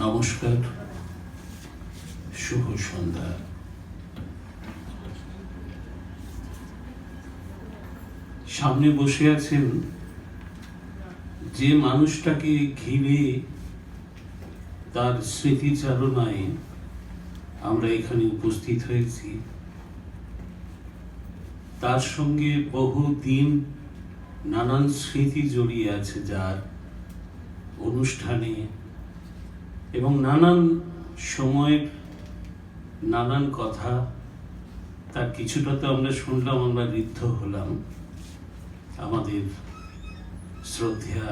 নমস্কার, শুভ সন্ধ্যা। সামনে বসে আছেন যে মানুষটাকে ঘিরে তার স্মৃতিচারণায় আমরা এখানে উপস্থিত হয়েছি, তার সঙ্গে বহুদিন নানান স্মৃতি জড়িয়ে আছে, যার অনুষ্ঠানে এবং নানান সময়ের নানান কথা, তার কিছুটা তো আমরা শুনলাম, আমরা ঋদ্ধ হলাম। আমাদের শ্রদ্ধেয়া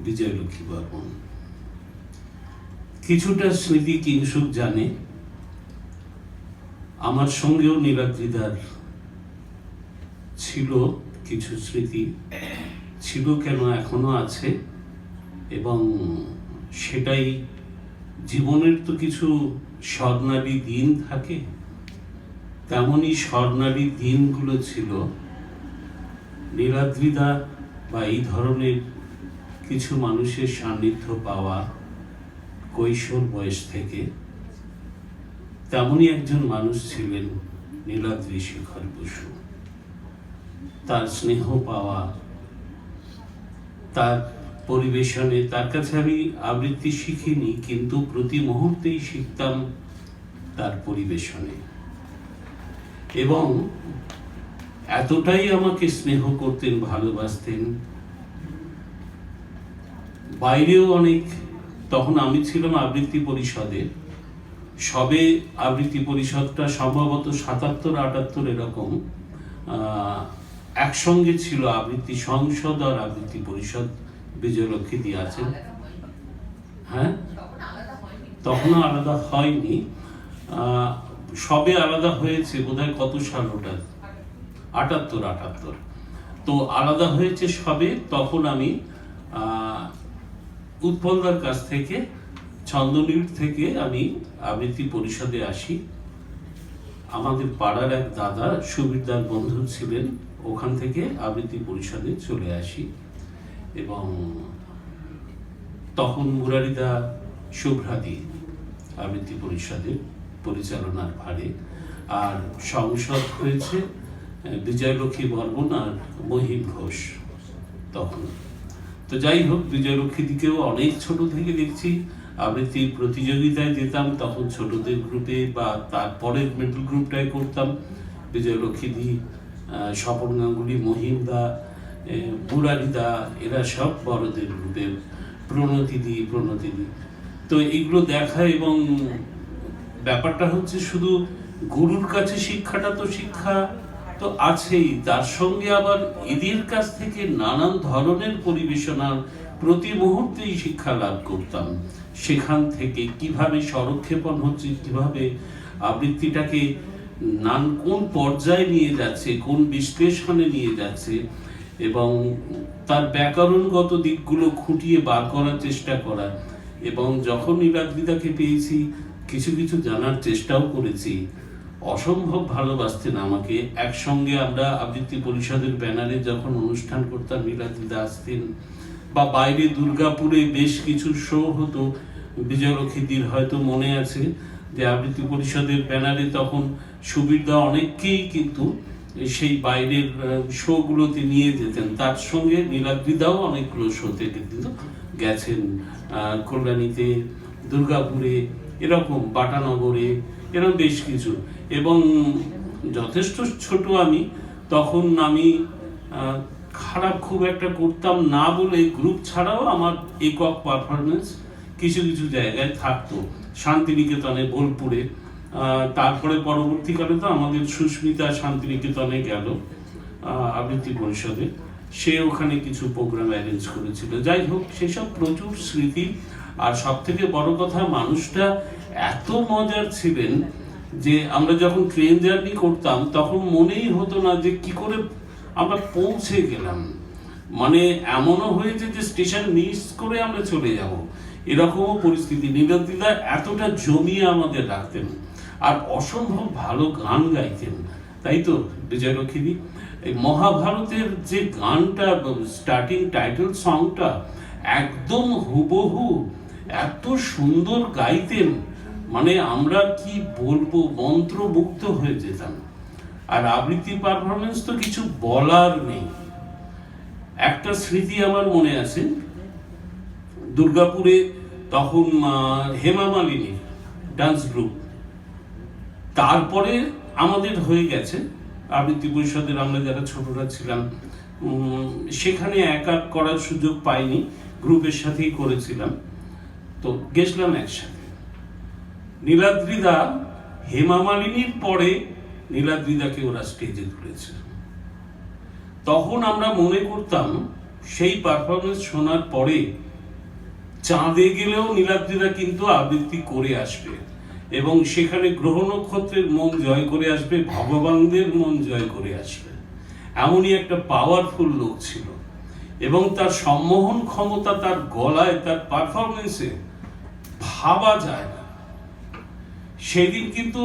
বিজয়লক্ষ্মী বর্মন কিছুটা স্মৃতি কিংসুক জানে। আমার সঙ্গেও নীলাদ্রিদার ছিল কিছু স্মৃতি, ছিল কেন এখনো আছে, এবং সেটাই জীবনের তো কিছু স্বর্ণালী দিন থাকে, তেমনই স্বর্ণালী দিনগুলো ছিল নীলাদ্রিদা বা এই ধরনের কিছু মানুষের সান্নিধ্য পাওয়া কৈশোর বয়স থেকে। তেমনই একজন মানুষ ছিলেন নীলাদ্রি শেখর বসু। তার স্নেহ পাওয়া, তার পরিবেশনে, তার কাছে আমি আবৃত্তি শিখিনি, কিন্তু প্রতি মুহূর্তেই শিখতাম তার পরিবেশনে, এবং এতটাই আমাকে স্নেহ করতেন, ভালোবাসতেন। বাইরেও অনেক, তখন আমি ছিলাম আবৃত্তি পরিষদে, সবে আবৃত্তি পরিষদটা সম্ভবত 77-78 এরকম একসঙ্গে ছিল, আবৃত্তি সংসদ আর আবৃত্তি পরিষদ। বিজয়লক্ষ্মী দিয়ে আছেন, হ্যাঁ, তখনও আলাদা হয়নি, সবে আলাদা হয়েছে বোধহয়। কত সাল ওটা? 78। তো আলাদা হয়েছে সবে। তখন আমি উৎপলদার কাছ থেকে, ছন্দনীড় থেকে আমি আবৃত্তি পরিষদে আসি। আমাদের পাড়ার এক দাদা সুবিরদার বন্ধু ছিলেন, ওখান থেকে আবৃত্তি পরিষদে চলে আসি, এবং তখন মুরারিদা শুভ্রাদি আবৃত্তি পরিষদের পরিচালনার ভারে, আর সংসদ হয়েছে বিজয়লক্ষ্মী বর্মন আর মহিম ঘোষ তখন। তো যাই হোক, বিজয়লক্ষ্মী দিকেও অনেক ছোট থেকে দেখছি, আবৃত্তির প্রতিযোগিতায় যেতাম, তখন ছোটদের গ্রুপে বা তারপরের মিডল গ্রুপটাই করতাম। বিজয়লক্ষ্মী দি, স্বপন গাঙ্গুলি, মহিমদা, মুরারিদা, এরা সব বড়দের গ্রুপে, প্রণতি দি। তো এইগুলো দেখা, এবং ব্যাপারটা হচ্ছে শুধু গুরুর কাছে শিক্ষাটা তো শিক্ষা তো আছেই, তার সঙ্গে আবার এদের কাছ থেকে নানান ধরনের পরিবেশনার প্রতি মুহূর্তেই শিক্ষা লাভ করতাম। সেখান থেকে কিভাবে স্বরক্ষেপণ হচ্ছে, কিভাবে আবৃত্তিটাকে কোন পর্যায়ে নিয়ে যাচ্ছে, কোন বিশ্লেষণে নিয়ে যাচ্ছে, এবং তার ব্যাকরণগত দিকগুলো খুঁটিয়ে বার করার চেষ্টা করা। এবং যখন নীলাদ্রিদাকে পেয়েছি, কিছু কিছু জানার চেষ্টাও করেছি। অসম্ভব ভালোবাসতেন আমাকে। একসঙ্গে আমরা আবৃত্তি পরিষদের ব্যানারে যখন অনুষ্ঠান করতাম, নীলাদ্রিদা আসতেন, বা বাইরে দুর্গাপুরে বেশ কিছু শো হতো। বিজয়লক্ষ্মীদির হয়তো মনে আছে যে আবৃত্তি পরিষদের ব্যানারে তখন সুবিরদা অনেককেই কিন্তু সেই বাইরের শোগুলোতে নিয়ে যেতেন। তার সঙ্গে নীলাদ্রিদাও অনেকগুলো শোতে কিন্তু গেছেন, কল্যাণীতে, দুর্গাপুরে, এরকম বাটানগরে, এরকম বেশ কিছু। এবং যথেষ্ট ছোট আমি তখন, আমি খারাপ খুব একটা করতাম না বলে গ্রুপ ছাড়াও আমার একক পারফরমেন্স কিছু কিছু জায়গায় থাকতো, শান্তিনিকেতনে, বোলপুরে। তারপরে পরবর্তীকালে তো আমাদের সুস্মিতা শান্তিনিকেতনে গেল আবৃত্তি পরিষদে, সে ওখানে কিছু প্রোগ্রাম অ্যারেঞ্জ করেছিল। যাই হোক, সেসব প্রচুর স্মৃতি। আর সব থেকে বড় কথা, মানুষটা এত মজার ছিলেন যে আমরা যখন ট্রেন জার্নি করতাম তখন মনেই হতো না যে কি করে আমরা পৌঁছে গেলাম। মানে এমনও হয়েছে যে স্টেশন মিস করে আমরা চলে যাব, এরকমও পরিস্থিতি। নীলাদ্রিদা এতটা জমিয়ে আমাদের রাখতেন, আর অসম্ভব ভালো গান গাইতেন, তাই তো বিজয়লক্ষ্মী? এই মহাভারতের যে গানটা, স্টার্টিং টাইটেল সংটা একদম হুবহু এত সুন্দর গাইতেন, মানে আমরা কি বলবো, মন্ত্রমুগ্ধ হয়ে যেতাম। আর আবৃত্তি পারফরমেন্স তো কিছু বলার নেই। একটা স্মৃতি আমার মনে আছে, দুর্গাপুরে তখন হেমা মালিনীর ডান্স গ্রুপ, তারপরে আমাদের হয়ে গেছে আবৃত্তি পরিষদের, আমরা যারা ছোটরা ছিলাম সেখানে একা করার সুযোগ পাইনি, গ্রুপের সাথেই করেছিলাম। তো গেছিলাম একসাথে। নীলাদ্রিদা, হেমা মালিনীর পরে নীলাদ্রিদাকে ওরা স্টেজে তুলেছে। তখন আমরা মনে করতাম সেই পারফরমেন্স শোনার পরে চাঁদে গেলেও নীলাদ্রিদা কিন্তু আবৃত্তি করে আসবে, এবং সেখানে গ্রহ নক্ষত্রের মন জয় করে আসবে, ভগবানদের মন জয় করে আসবে। এমনই একটা পাওয়ারফুল লোক ছিল, এবং তার সম্মোহন ক্ষমতা, তার গলায়, তার পারফরমেন্সে ভাবা যায় না। সেদিন কিন্তু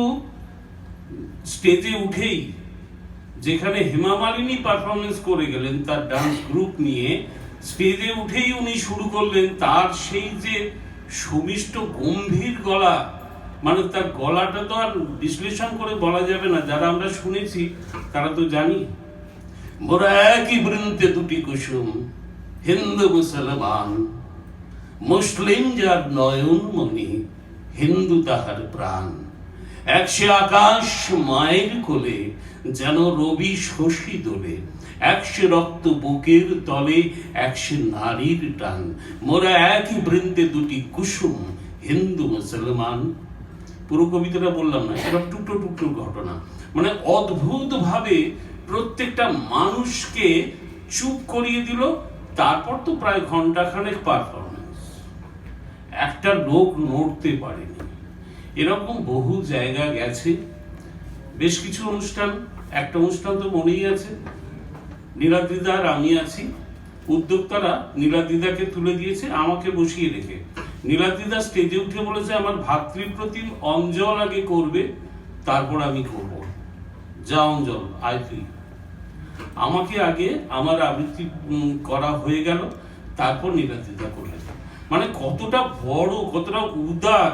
স্টেজে উঠেই, যেখানে হেমা মালিনী পারফরমেন্স করে গেলেন তার ডান্স গ্রুপ নিয়ে, স্টেজে উঠেই উনি শুরু করলেন তার সেই যে সুমিষ্ট গম্ভীর গলা, মানে তার গলাটা তো আর বিশ্লেষণ করে বলা যাবে না, যারা আমরা শুনেছি তারা তো জানি। মোরা একই বৃন্তে দুটি কুসুম, হিন্দু মুসলমান, মুসলিম যার নয়ন মনি, হিন্দু তাহার প্রাণ। একশে আকাশ মায়ের কোলে, যেন রবি শশী দোলে, একশে রক্ত বুকের তলে, একশে নারীর টান। মোরা একই বৃন্তে দুটি কুসুম, হিন্দু মুসলমান। পুরো কবিতাটা বললাম না, এটা টুকরো টুকরো ঘটনা, মানে অদ্ভুত ভাবে প্রত্যেকটা মানুষকে চুপ করিয়ে দিল। তারপর তো প্রায় ঘন্টাখানেক পারফরমেন্স, একটা লোক নড়তে পারেনি। এরকম বহু জায়গা গেছে, বেশ কিছু অনুষ্ঠান। একটা অনুষ্ঠান তো মনেই আছে, নীলাদ্রিদা আর আমি আছি, উদ্যোক্তারা নীলাদ্রিদাকে তুলে দিয়েছে আমাকে বসিয়ে রেখে। নীলাদ্রিদা স্টেজে উঠে বলেছে আমার ভাতৃপ্রতিম অঞ্জল আগে করবে, তারপর আমি করব। যা অঞ্জল, আয় তুই। আমাকে আগে আমার আবৃত্তি করা হয়ে গেল, তারপর নীলাদ্রিদা করলেন। মানে কতটা বড়, কতটা উদার,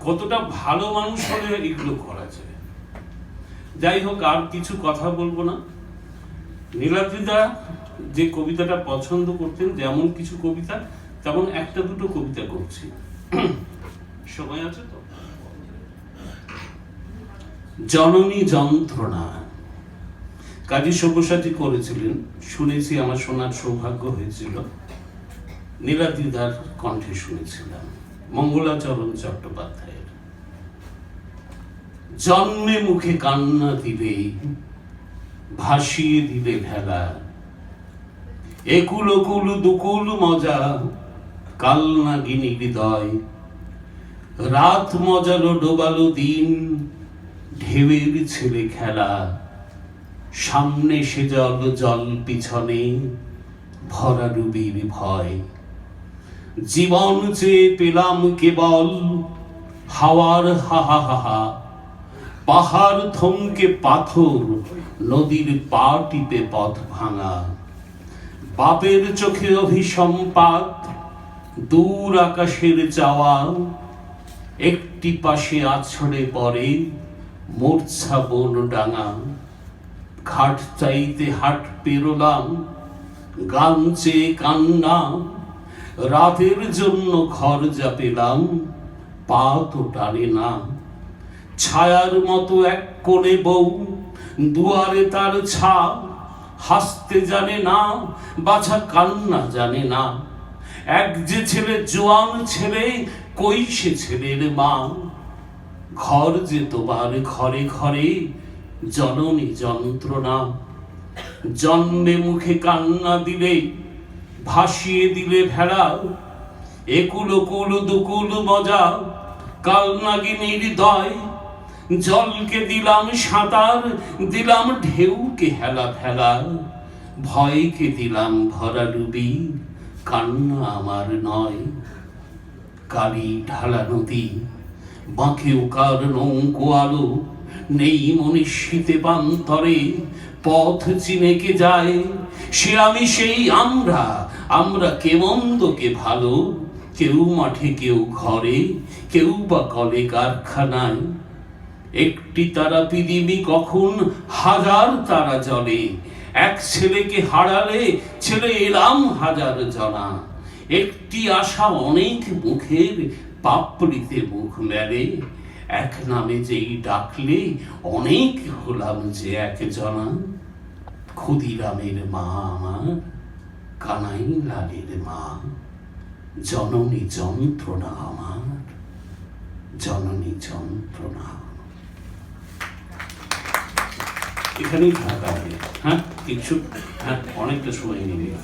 কতটা ভালো মানুষ হলে এগুলো করা যায়। যাই হোক, আর কিছু কথা বলবো না। নীলাদ্রিদা যে কবিতাটা পছন্দ করতেন, যেমন কিছু কবিতা, তেমন একটা দুটো কবিতা করছি, সময় আছে তো। জননী যন্ত্রণা, কাজী সব্যসাচী করেছিলেন, শুনেছি, আমার শোনার সৌভাগ্য হয়েছিল। নীলাদ্রিদার কণ্ঠে শুনেছিলাম মঙ্গলাচরণ চট্টোপাধ্যায়ের। জন্মে মুখে কান্না দিলে, ভাসিয়ে দিলে ভেলা, একুল কুল দুকুল মজা, কালনাগিনী হৃদয়। রাত মজালো ডোবালো দিন, ঢেউয়ের ছেলে খেলা। সামনে সে জল, জল পিছনে, ভরা ডুবির ভয়। জীবন চেয়ে পেলাম কেবল হাওয়ার হাহা হাহা। পাহাড় থমকে পাথর, নদীর পা টিপে পথ ভাঙা। বাপের চোখে অভিসম্পাত, দূর আকাশের চাওয়া। একটি পাশে আছড়ে পড়ে মূর্ছা বন ডাঙা। ঘাট চাইতে হাট পেরোলাম, গান চেয়ে কান্না। রাতের জন্য ঘর যা পেলাম, পা তো টানে না। ছায়ার মতো এক কোণে বউ, দুয়ারে তার ছা। হাসতে জানে না, বাছা কান্না জানে না। এক যে ছেলে, জোয়ান ছেলে, কই সে ছেলের মা। ঘর যে তোমার ঘরে ঘরে, জননী যন্ত্রণা। জন্মে মুখে কান্না দিলে, ভাসিয়ে দিলে ভেড়া। একুল কুল দুকুল মজা, কালনাগিনী হৃদয়। জলকে দিলাম সাঁতার, দিলাম ঢেউকে হেলা ফেলা। ভয়কে দিলাম ভরা ডুবি, কান্না আমার নয়। কালি ঢালা নদী, বাঁকে ওকার নৌকো আলো। নেই মনে শীতে পান্তরে, পথ চিনেকে যায়। সে আমি সেই আমরা, আমরা কে মন্দ কে ভালো। কেউ মাঠে, কেউ ঘরে, কেউ বা কলে কারখানায়। একটি তারা পৃথিবী কখন হাজার তারা জ্বলে। এক ছেলেকে হারালে ছেলে এলাম হাজার জনা। একটি আশা অনেক মুখের, পাপড়িতে মুখ মেলে। এক নামে যেই ডাকলে অনেক হলাম যে একজনা। ক্ষুদিরামের মা আমার, কানাই লালের মা, জননী যন্ত্রণা আমার, জননী যন্ত্রণা। এখানেই থাকা হবে। হ্যাঁ, কিছু, হ্যাঁ, অনেকটা সময় নিয়ে